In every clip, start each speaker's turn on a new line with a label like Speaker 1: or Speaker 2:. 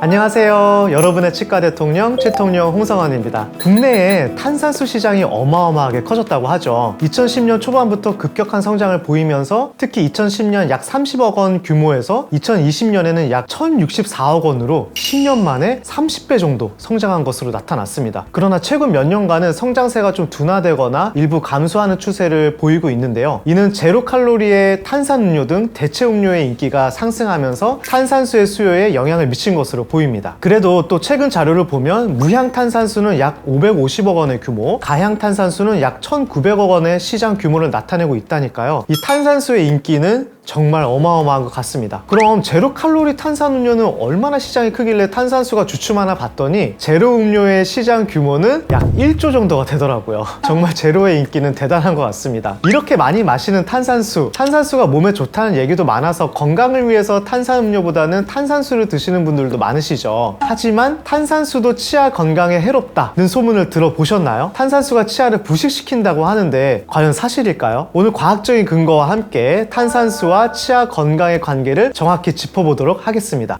Speaker 1: 안녕하세요. 여러분의 치과 대통령 치통령 홍성환입니다. 국내에 탄산수 시장이 어마어마하게 커졌다고 하죠. 2010년 초반부터 급격한 성장을 보이면서 특히 2010년 약 30억 원 규모에서 2020년에는 약 1064억 원으로 10년 만에 30배 정도 성장한 것으로 나타났습니다. 그러나 최근 몇 년간은 성장세가 좀 둔화되거나 일부 감소하는 추세를 보이고 있는데요. 이는 제로 칼로리의 탄산음료 등 대체 음료의 인기가 상승하면서 탄산수의 수요에 영향을 미친 것으로 보입니다. 그래도 또 최근 자료를 보면 무향탄산수는 약 550억 원의 규모, 가향탄산수는 약 1900억 원의 시장 규모를 나타내고 있다니까요. 이 탄산수의 인기는 정말 어마어마한 것 같습니다. 그럼 제로 칼로리 탄산음료는 얼마나 시장이 크길래 탄산수가 주춤하나 봤더니 제로 음료의 시장 규모는 약 1조 정도가 되더라고요. 정말 제로의 인기는 대단한 것 같습니다. 이렇게 많이 마시는 탄산수가 몸에 좋다는 얘기도 많아서 건강을 위해서 탄산음료보다는 탄산수를 드시는 분들도 많으시죠. 하지만 탄산수도 치아 건강에 해롭다는 소문을 들어보셨나요? 탄산수가 치아를 부식시킨다고 하는데 과연 사실일까요? 오늘 과학적인 근거와 함께 탄산수와 치아 건강의 관계를 정확히 짚어보도록 하겠습니다.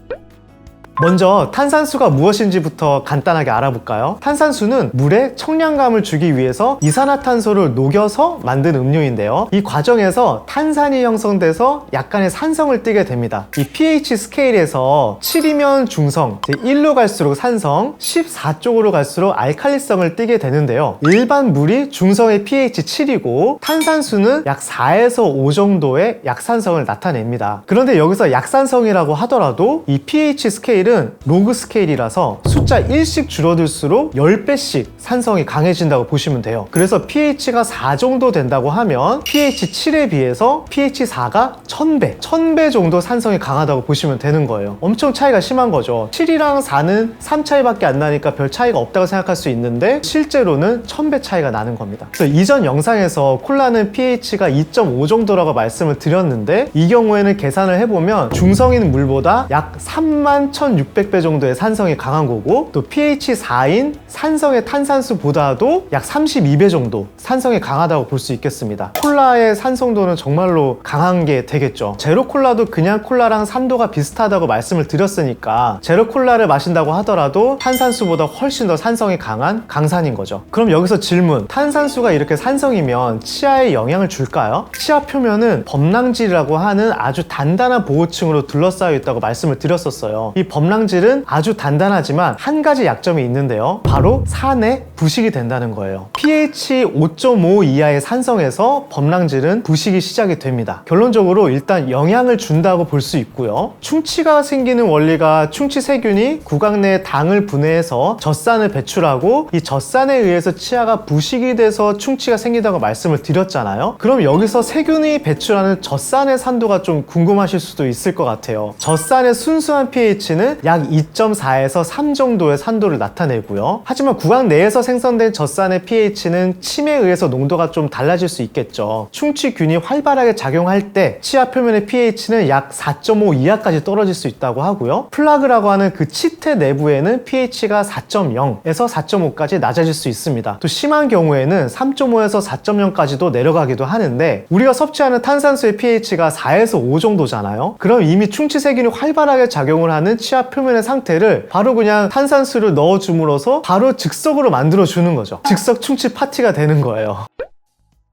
Speaker 1: 먼저 탄산수가 무엇인지부터 간단하게 알아볼까요? 탄산수는 물에 청량감을 주기 위해서 이산화탄소를 녹여서 만든 음료인데요. 이 과정에서 탄산이 형성돼서 약간의 산성을 띠게 됩니다. 이 pH 스케일에서 7이면 중성, 1로 갈수록 산성, 14쪽으로 갈수록 알칼리성을 띠게 되는데요. 일반 물이 중성의 pH 7이고 탄산수는 약 4에서 5 정도의 약산성을 나타냅니다. 그런데 여기서 약산성이라고 하더라도 이 pH 스케일은 로그 스케일이라서 숫자 1씩 줄어들수록 10배씩 산성이 강해진다고 보시면 돼요. 그래서 pH가 4 정도 된다고 하면 pH 7에 비해서 pH 4가 1000배 정도 산성이 강하다고 보시면 되는 거예요. 엄청 차이가 심한 거죠. 7이랑 4는 3 차이밖에 안 나니까 별 차이가 없다고 생각할 수 있는데 실제로는 1000배 차이가 나는 겁니다. 그래서 이전 영상에서 콜라는 pH가 2.5 정도라고 말씀을 드렸는데 이 경우에는 계산을 해보면 중성인 물보다 약 31,600배 정도의 산성이 강한 거고 또 pH 4인 산성의 탄산수보다도 약 32배 정도 산성이 강하다고 볼 수 있겠습니다. 콜라의 산성도는 정말로 강한 게 되겠죠. 제로 콜라도 그냥 콜라랑 산도가 비슷하다고 말씀을 드렸으니까 제로 콜라를 마신다고 하더라도 탄산수보다 훨씬 더 산성이 강한 강산인 거죠. 그럼 여기서 질문, 탄산수가 이렇게 산성이면 치아에 영향을 줄까요? 치아 표면은 범랑질이라고 하는 아주 단단한 보호층으로 둘러싸여 있다고 말씀을 드렸었어요. 이 범랑질은 아주 단단하지만 한 가지 약점이 있는데요. 바로 산에 부식이 된다는 거예요. pH 5.5 이하의 산성에서 범랑질은 부식이 시작이 됩니다. 결론적으로 일단 영향을 준다고 볼 수 있고요. 충치가 생기는 원리가 충치 세균이 구강 내에 당을 분해해서 젖산을 배출하고 이 젖산에 의해서 치아가 부식이 돼서 충치가 생긴다고 말씀을 드렸잖아요. 그럼 여기서 세균이 배출하는 젖산의 산도가 좀 궁금하실 수도 있을 것 같아요. 젖산의 순수한 pH는 약 2.4에서 3 정도의 산도를 나타내고요. 하지만 구강 내에서 생성된 젖산의 pH는 침에 의해서 농도가 좀 달라질 수 있겠죠. 충치균이 활발하게 작용할 때 치아 표면의 pH는 약 4.5 이하까지 떨어질 수 있다고 하고요. 플라그라고 하는 그 치태 내부에는 pH가 4.0에서 4.5까지 낮아질 수 있습니다. 또 심한 경우에는 3.5에서 4.0까지도 내려가기도 하는데 우리가 섭취하는 탄산수의 pH가 4에서 5 정도잖아요. 그럼 이미 충치세균이 활발하게 작용을 하는 치아 표면의 상태를 바로 그냥 탄산수를 넣어줌으로써 바로 즉석으로 만들어주는 거죠. 즉석 충치 파티가 되는 거예요.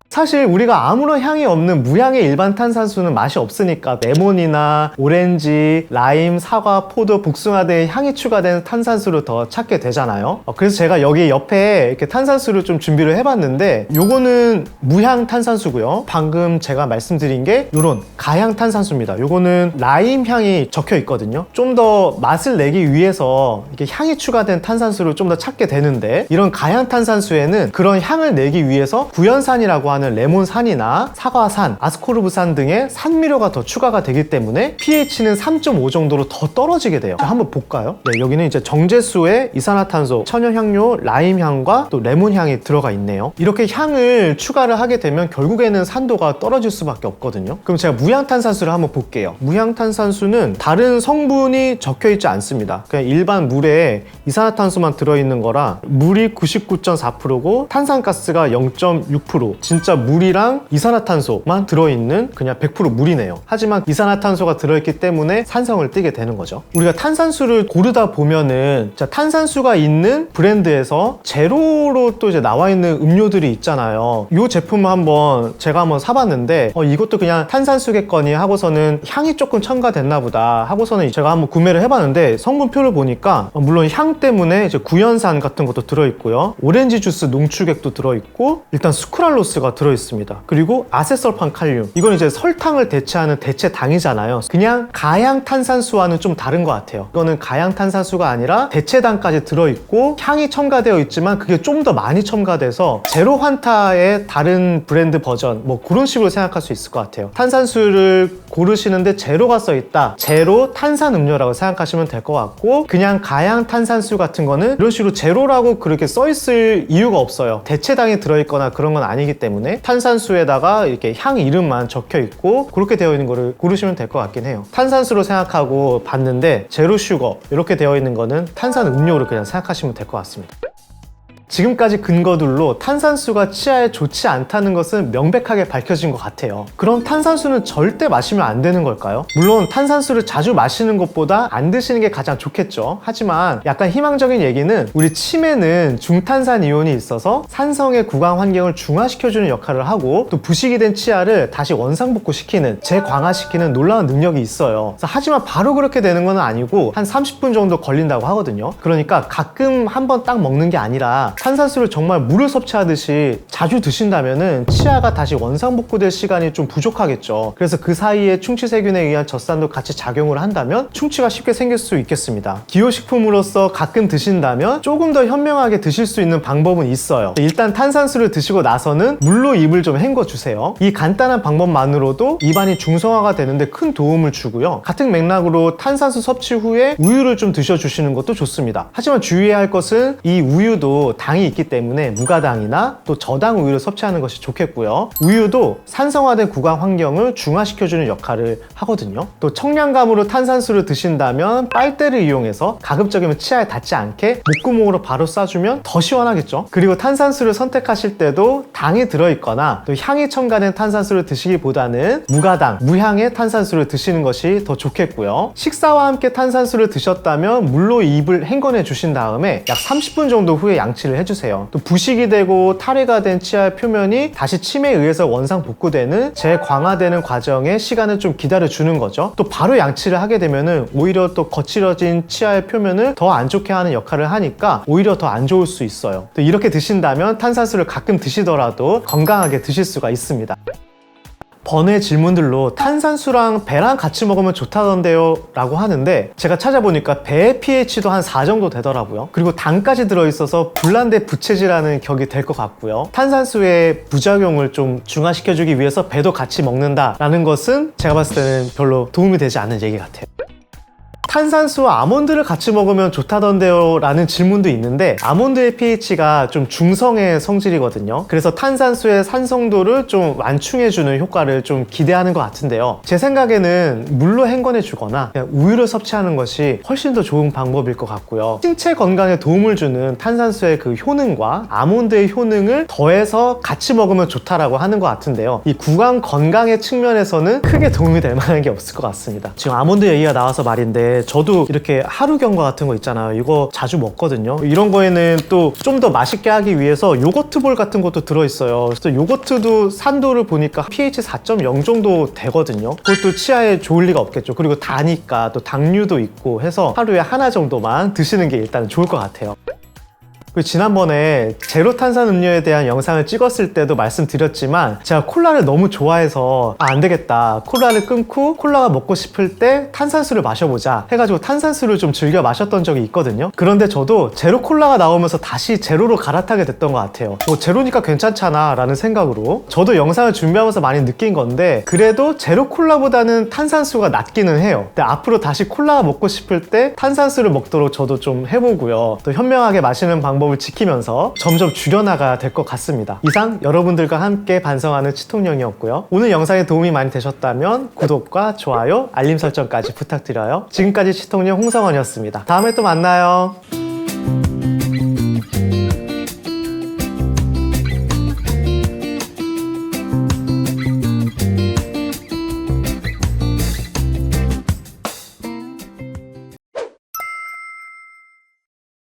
Speaker 1: 사실 우리가 아무런 향이 없는 무향의 일반 탄산수는 맛이 없으니까 레몬이나 오렌지, 라임, 사과, 포도, 복숭아 등의 향이 추가된 탄산수를 더 찾게 되잖아요. 그래서 제가 여기 옆에 이렇게 탄산수를 좀 준비를 해봤는데 요거는 무향 탄산수고요. 방금 제가 말씀드린 게 요런 가향 탄산수입니다. 요거는 라임 향이 적혀 있거든요. 좀 더 맛을 내기 위해서 이렇게 향이 추가된 탄산수를 좀 더 찾게 되는데 이런 가향 탄산수에는 그런 향을 내기 위해서 구연산이라고 하는 레몬산이나 사과산, 아스코르브산 등의 산미료가 더 추가가 되기 때문에 pH는 3.5 정도로 더 떨어지게 돼요. 자, 한번 볼까요? 네, 여기는 이제 정제수에 이산화탄소, 천연향료, 라임향과 또 레몬향이 들어가 있네요. 이렇게 향을 추가를 하게 되면 결국에는 산도가 떨어질 수밖에 없거든요. 그럼 제가 무향탄산수를 한번 볼게요. 무향탄산수는 다른 성분이 적혀 있지 않습니다. 그냥 일반 물에 이산화탄소만 들어있는 거라 물이 99.4%고 탄산가스가 0.6%, 진짜 진짜 물이랑 이산화탄소만 들어있는 그냥 100% 물이네요. 하지만 이산화탄소가 들어있기 때문에 산성을 띠게 되는 거죠. 우리가 탄산수를 고르다 보면은 탄산수가 있는 브랜드에서 제로로 또 이제 나와 있는 음료들이 있잖아요. 이 제품을 제가 한번 사봤는데 이것도 그냥 탄산수겠거니 하고서는 향이 조금 첨가됐나 보다 하고서는 제가 한번 구매를 해봤는데 성분표를 보니까 물론 향 때문에 이제 구연산 같은 것도 들어있고요. 오렌지 주스 농축액도 들어있고 일단 수크랄로스가 들어있습니다. 그리고 아세설판 칼륨, 이건 이제 설탕을 대체하는 대체당이잖아요. 그냥 가양 탄산수와는 좀 다른 것 같아요. 이거는 가양 탄산수가 아니라 대체당까지 들어있고 향이 첨가되어 있지만 그게 좀 더 많이 첨가돼서 제로 환타의 다른 브랜드 버전 뭐 그런 식으로 생각할 수 있을 것 같아요. 탄산수를 고르시는데 제로가 써있다, 제로 탄산음료라고 생각하시면 될 것 같고, 그냥 가양 탄산수 같은 거는 이런 식으로 제로라고 그렇게 써있을 이유가 없어요. 대체당이 들어있거나 그런 건 아니기 때문에 탄산수에다가 이렇게 향 이름만 적혀 있고 그렇게 되어 있는 거를 고르시면 될 것 같긴 해요. 탄산수로 생각하고 봤는데 제로 슈거 이렇게 되어 있는 거는 탄산음료로 그냥 생각하시면 될 것 같습니다. 지금까지 근거들로 탄산수가 치아에 좋지 않다는 것은 명백하게 밝혀진 것 같아요. 그럼 탄산수는 절대 마시면 안 되는 걸까요? 물론 탄산수를 자주 마시는 것보다 안 드시는 게 가장 좋겠죠. 하지만 약간 희망적인 얘기는 우리 침에는 중탄산 이온이 있어서 산성의 구강 환경을 중화시켜주는 역할을 하고, 또 부식이 된 치아를 다시 원상복구시키는, 재광화시키는 놀라운 능력이 있어요. 하지만 바로 그렇게 되는 건 아니고 한 30분 정도 걸린다고 하거든요. 그러니까 가끔 한번 딱 먹는 게 아니라 탄산수를 정말 물을 섭취하듯이 자주 드신다면은 치아가 다시 원상복구될 시간이 좀 부족하겠죠. 그래서 그 사이에 충치세균에 의한 젖산도 같이 작용을 한다면 충치가 쉽게 생길 수 있겠습니다. 기호식품으로서 가끔 드신다면 조금 더 현명하게 드실 수 있는 방법은 있어요. 일단 탄산수를 드시고 나서는 물로 입을 좀 헹궈주세요. 이 간단한 방법만으로도 입안이 중성화가 되는데 큰 도움을 주고요. 같은 맥락으로 탄산수 섭취 후에 우유를 좀 드셔주시는 것도 좋습니다. 하지만 주의해야 할 것은 이 우유도 당이 있기 때문에 무가당이나 또 저당 우유를 섭취하는 것이 좋겠고요. 우유도 산성화된 구강 환경을 중화시켜주는 역할을 하거든요. 또 청량감으로 탄산수를 드신다면 빨대를 이용해서 가급적이면 치아에 닿지 않게 목구멍으로 바로 쏴주면 더 시원하겠죠. 그리고 탄산수를 선택하실 때도 당이 들어있거나 또 향이 첨가된 탄산수를 드시기보다는 무가당, 무향의 탄산수를 드시는 것이 더 좋겠고요. 식사와 함께 탄산수를 드셨다면 물로 입을 헹궈내 주신 다음에 약 30분 정도 후에 양치를 해주세요. 또 부식이 되고 탈의가 된 치아의 표면이 다시 침에 의해서 원상 복구되는, 재광화되는 과정에 시간을 좀 기다려주는 거죠. 또 바로 양치를 하게 되면은 오히려 또 거칠어진 치아의 표면을 더 안 좋게 하는 역할을 하니까 오히려 더 안 좋을 수 있어요. 또 이렇게 드신다면 탄산수를 가끔 드시더라도 건강하게 드실 수가 있습니다. 번외 질문들로 탄산수랑 배랑 같이 먹으면 좋다던데요 라고 하는데, 제가 찾아보니까 배의 pH도 한 4 정도 되더라고요. 그리고 당까지 들어있어서 불난데 부채질하는 격이 될 것 같고요. 탄산수의 부작용을 좀 중화시켜주기 위해서 배도 같이 먹는다라는 것은 제가 봤을 때는 별로 도움이 되지 않는 얘기 같아요. 탄산수와 아몬드를 같이 먹으면 좋다던데요 라는 질문도 있는데, 아몬드의 pH가 좀 중성의 성질이거든요. 그래서 탄산수의 산성도를 좀 완충해주는 효과를 좀 기대하는 것 같은데요, 제 생각에는 물로 헹궈내 주거나 그냥 우유를 섭취하는 것이 훨씬 더 좋은 방법일 것 같고요. 신체 건강에 도움을 주는 탄산수의 그 효능과 아몬드의 효능을 더해서 같이 먹으면 좋다라고 하는 것 같은데요, 이 구강 건강의 측면에서는 크게 도움이 될 만한 게 없을 것 같습니다. 지금 아몬드 얘기가 나와서 말인데, 저도 이렇게 하루경과 같은 거 있잖아요. 이거 자주 먹거든요. 이런 거에는 또 좀 더 맛있게 하기 위해서 요거트볼 같은 것도 들어있어요. 그래서 요거트도 산도를 보니까 pH 4.0 정도 되거든요. 그것도 치아에 좋을 리가 없겠죠. 그리고 다니까 또 당류도 있고 해서 하루에 하나 정도만 드시는 게 일단 좋을 것 같아요. 지난번에 제로 탄산 음료에 대한 영상을 찍었을 때도 말씀드렸지만, 제가 콜라를 너무 좋아해서 안 되겠다, 콜라를 끊고 콜라가 먹고 싶을 때 탄산수를 마셔보자 해가지고 탄산수를 좀 즐겨 마셨던 적이 있거든요. 그런데 저도 제로 콜라가 나오면서 다시 제로로 갈아타게 됐던 것 같아요. 제로니까 괜찮잖아 라는 생각으로. 저도 영상을 준비하면서 많이 느낀 건데, 그래도 제로 콜라보다는 탄산수가 낫기는 해요. 근데 앞으로 다시 콜라가 먹고 싶을 때 탄산수를 먹도록 저도 좀 해보고요. 또 현명하게 마시는 방법을 지키면서 점점 줄여나가야 될 것 같습니다. 이상 여러분들과 함께 반성하는 치통령이었고요. 오늘 영상에 도움이 많이 되셨다면 구독과 좋아요, 알림 설정까지 부탁드려요. 지금까지 치통령 홍성원이었습니다. 다음에 또 만나요.